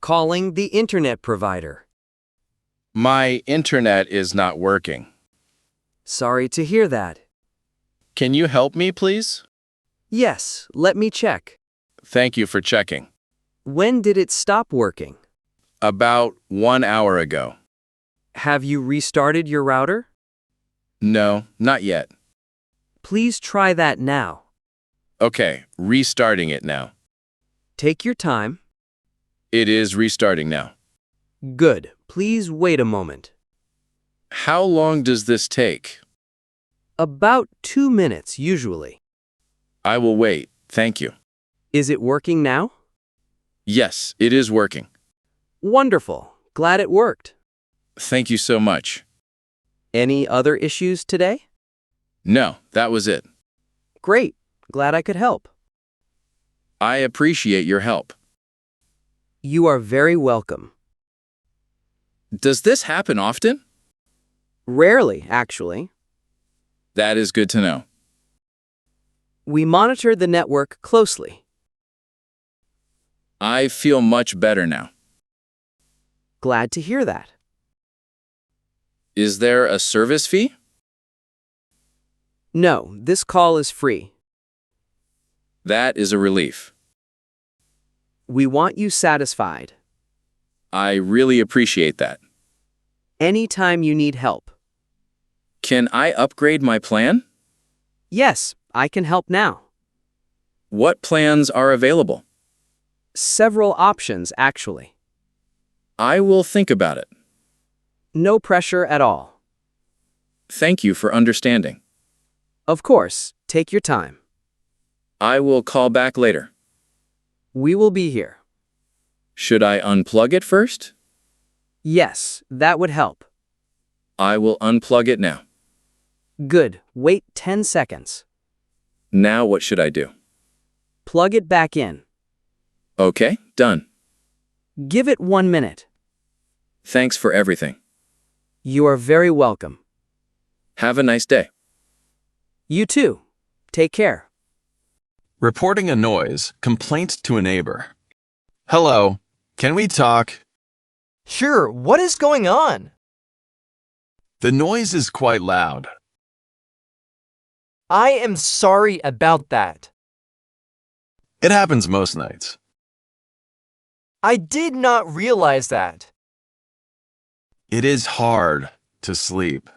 Calling the internet provider. My internet is not working. Sorry to hear that. Can you help me, please? Yes, let me check. Thank you for checking. When did it stop working? About 1 hour ago. Have you restarted your router? No, not yet. Please try that now. Okay, restarting it now. Take your time. It is restarting now. Good. Please wait a moment. How long does this take? About 2 minutes, usually. I will wait. Thank you. Is it working now? Yes, it is working. Wonderful. Glad it worked. Thank you so much. Any other issues today? No, that was it. Great. Glad I could help. I appreciate your help. You are very welcome. Does this happen often? Rarely, actually. That is good to know. We monitor the network closely. I feel much better now. Glad to hear that. Is there a service fee? No, this call is free. That is a relief. We want you satisfied. I really appreciate that. Anytime you need help. Can I upgrade my plan? Yes, I can help now. What plans are available? Several options, actually. I will think about it. No pressure at all. Thank you for understanding. Of course, take your time. I will call back later. We will be here. Should I unplug it first? Yes, that would help. I will unplug it now. Good. Wait 10 seconds. Now what should I do? Plug it back in. Okay, done. Give it 1 minute. Thanks for everything. You are very welcome. Have a nice day. You too. Take care. Reporting a noise, complaint to a neighbor. Hello, can we talk? Sure, what is going on? The noise is quite loud. I am sorry about that. It happens most nights. I did not realize that. It is hard to sleep.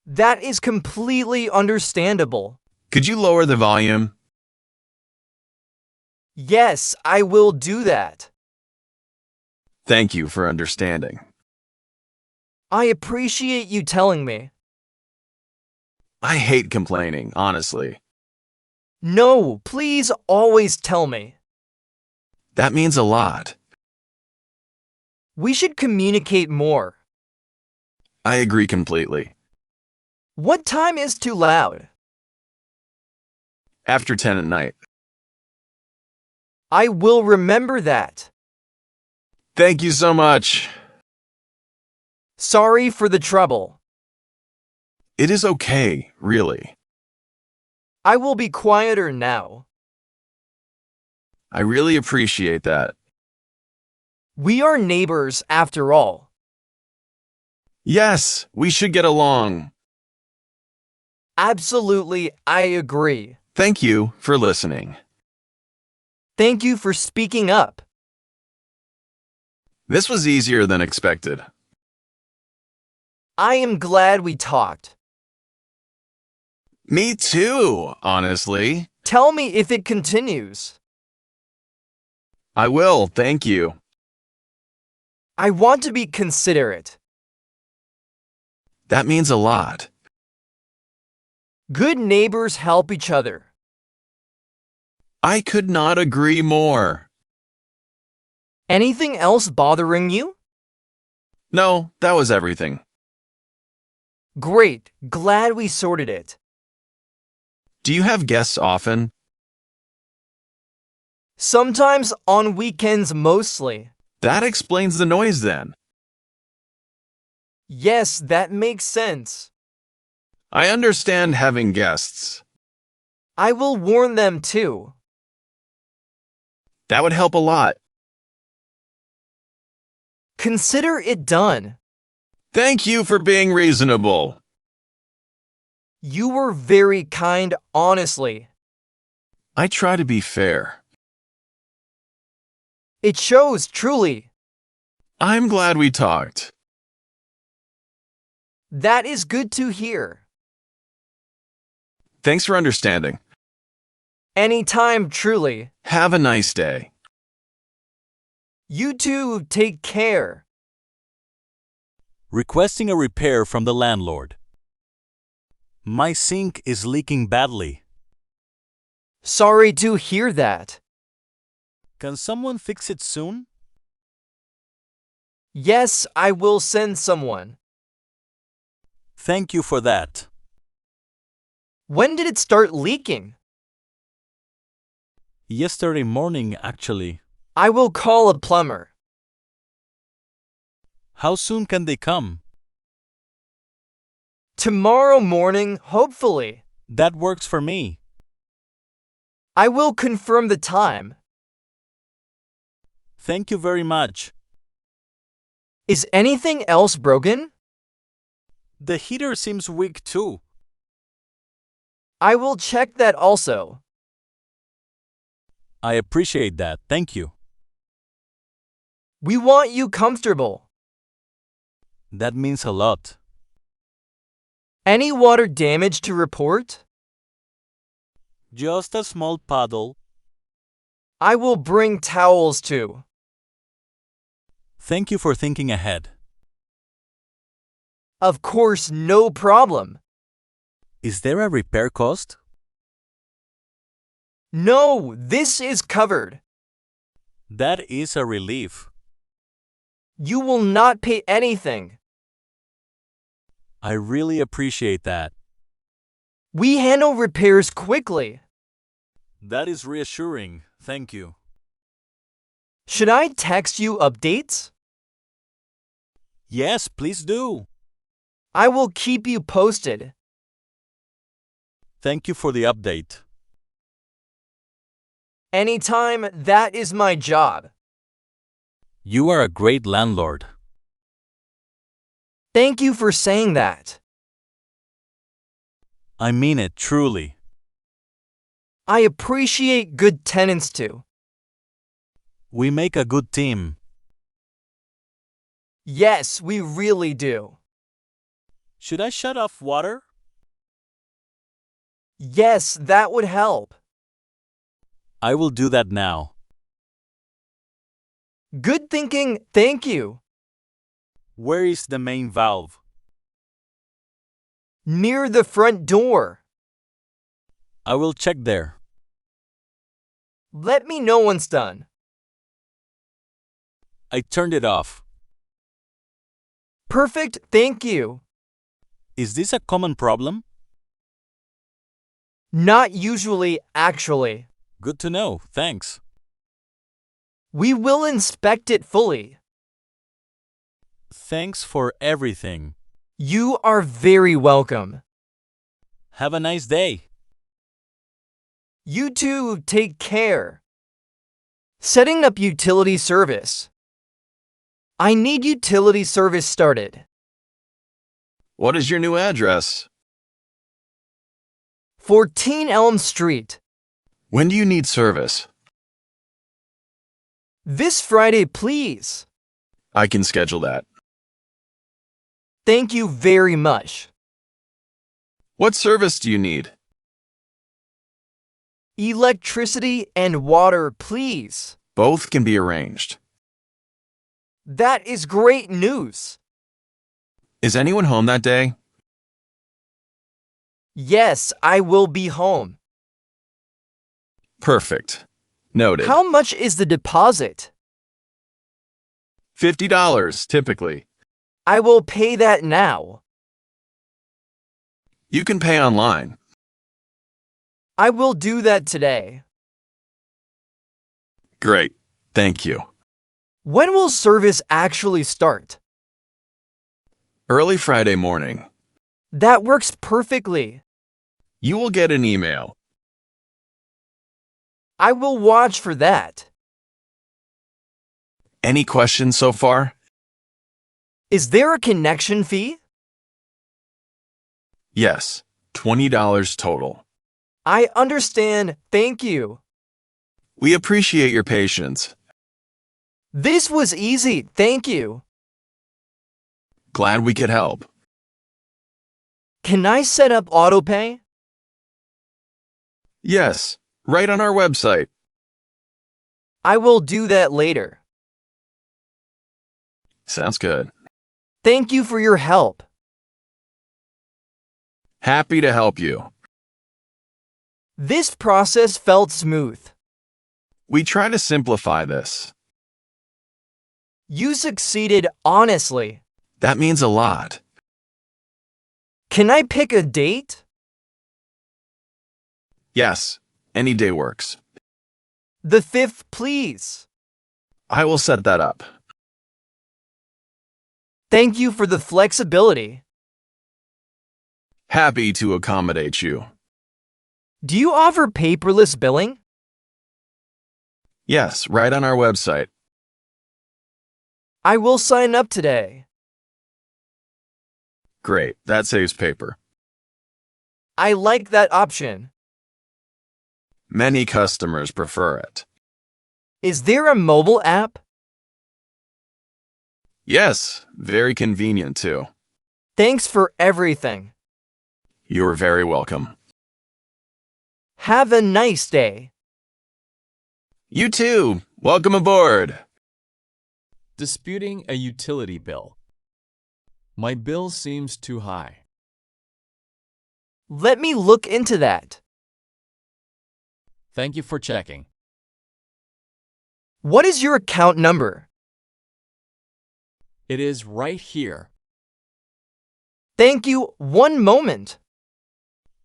That is completely understandable. Could you lower the volume? Yes, I will do that. Thank you for understanding. I appreciate you telling me. I hate complaining, honestly. No, please always tell me. That means a lot. We should communicate more. I agree completely. What time is too loud? After 10 at night. I will remember that. Thank you so much. Sorry for the trouble. It is okay, really. I will be quieter now. I really appreciate that. We are neighbors after all. Yes, we should get along. Absolutely, I agree. Thank you for listening. Thank you for speaking up. This was easier than expected. I am glad we talked. Me too, honestly. Tell me if it continues. I will, thank you. I want to be considerate. That means a lot. Good neighbors help each other. I could not agree more. Anything else bothering you? No, that was everything. Great, glad we sorted it. Do you have guests often? Sometimes on weekends mostly. That explains the noise then. Yes, that makes sense. I understand having guests. I will warn them too. That would help a lot. Consider it done. Thank you for being reasonable. You were very kind, honestly. I try to be fair. It shows, truly. I'm glad we talked. That is good to hear. Thanks for understanding. Anytime, truly. Have a nice day. You too, take care. Requesting a repair from the landlord. My sink is leaking badly. Sorry to hear that. Can someone fix it soon? Yes, I will send someone. Thank you for that. When did it start leaking? Yesterday morning, actually. I will call a plumber. How soon can they come? Tomorrow morning, hopefully. That works for me. I will confirm the time. Thank you very much. Is anything else broken? The heater seems weak too. I will check that also. I appreciate that. Thank you. We want you comfortable. That means a lot. Any water damage to report? Just a small puddle. I will bring towels too. Thank you for thinking ahead. Of course, no problem. Is there a repair cost? No, this is covered. That is a relief. You will not pay anything. I really appreciate that. We handle repairs quickly. That is reassuring. Thank you. Should I text you updates? Yes, please do. I will keep you posted. Thank you for the update. Anytime, that is my job. You are a great landlord. Thank you for saying that. I mean it, truly. I appreciate good tenants too. We make a good team. Yes, we really do. Should I shut off water? Yes, that would help. I will do that now. Good thinking, thank you. Where is the main valve? Near the front door. I will check there. Let me know once done. I turned it off. Perfect, thank you. Is this a common problem? Not usually, actually. Good to know, thanks. We will inspect it fully. Thanks for everything. You are very welcome. Have a nice day. You too, take care. Setting up utility service. I need utility service started. What is your new address? 14 Elm Street. When do you need service? This Friday, please. I can schedule that. Thank you very much. What service do you need? Electricity and water, please. Both can be arranged. That is great news. Is anyone home that day? Yes, I will be home. Perfect. Noted. How much is the deposit? $50 typically. I will pay that now. You can pay online. I will do that today. Great. Thank you. When will service actually start? Early Friday morning. That works perfectly. You will get an email. I will watch for that. Any questions so far? Is there a connection fee? Yes, $20 total. I understand. Thank you. We appreciate your patience. This was easy. Thank you. Glad we could help. Can I set up autopay? Yes, right on our website. I will do that later. Sounds good. Thank you for your help. Happy to help you. This process felt smooth. We try to simplify this. You succeeded honestly. That means a lot. Can I pick a date? Yes, any day works. The 5th, please. I will set that up. Thank you for the flexibility. Happy to accommodate you. Do you offer paperless billing? Yes, right on our website. I will sign up today. Great, that saves paper. I like that option. Many customers prefer it. Is there a mobile app? Yes, very convenient too. Thanks for everything. You're very welcome. Have a nice day. You too. Welcome aboard. Disputing a utility bill. My bill seems too high. Let me look into that. Thank you for checking. What is your account number? It is right here. Thank you. One moment.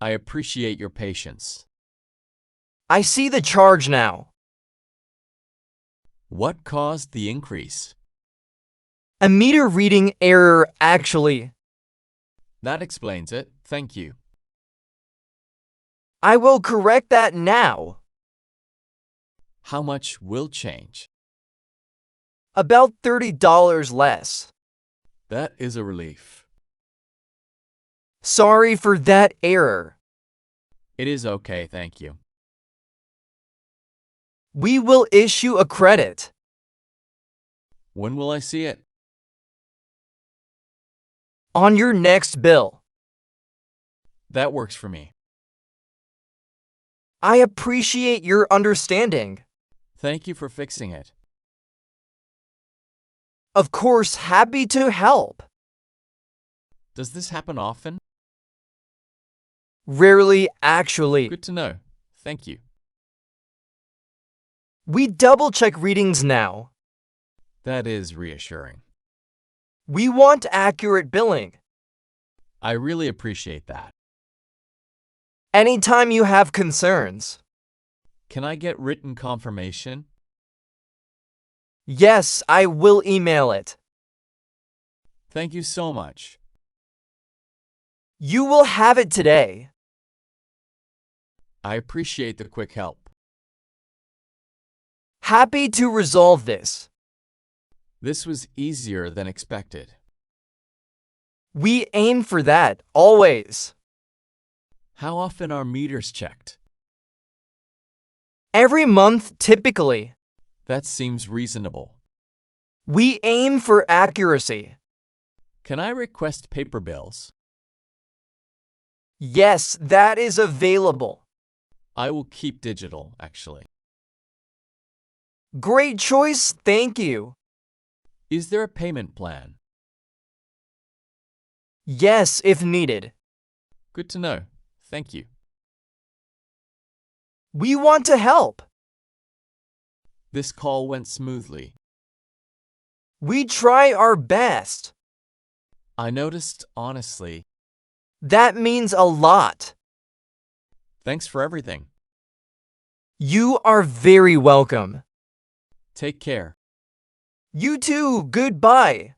I appreciate your patience. I see the charge now. What caused the increase? A meter reading error, actually. That explains it. Thank you. I will correct that now. How much will change? About $30 less. That is a relief. Sorry for that error. It is okay, thank you. We will issue a credit. When will I see it? On your next bill. That works for me. I appreciate your understanding. Thank you for fixing it. Of course, happy to help. Does this happen often? Rarely, actually. Good to know. Thank you. We double-check readings now. That is reassuring. We want accurate billing. I really appreciate that. Anytime you have concerns. Can I get written confirmation? Yes, I will email it. Thank you so much. You will have it today. I appreciate the quick help. Happy to resolve this. This was easier than expected. We aim for that, always. How often are meters checked? Every month, typically. That seems reasonable. We aim for accuracy. Can I request paper bills? Yes, that is available. I will keep digital, actually. Great choice, thank you. Is there a payment plan? Yes, if needed. Good to know. Thank you. We want to help. This call went smoothly. We try our best. I noticed, honestly. That means a lot. Thanks for everything. You are very welcome. Take care. You too, goodbye.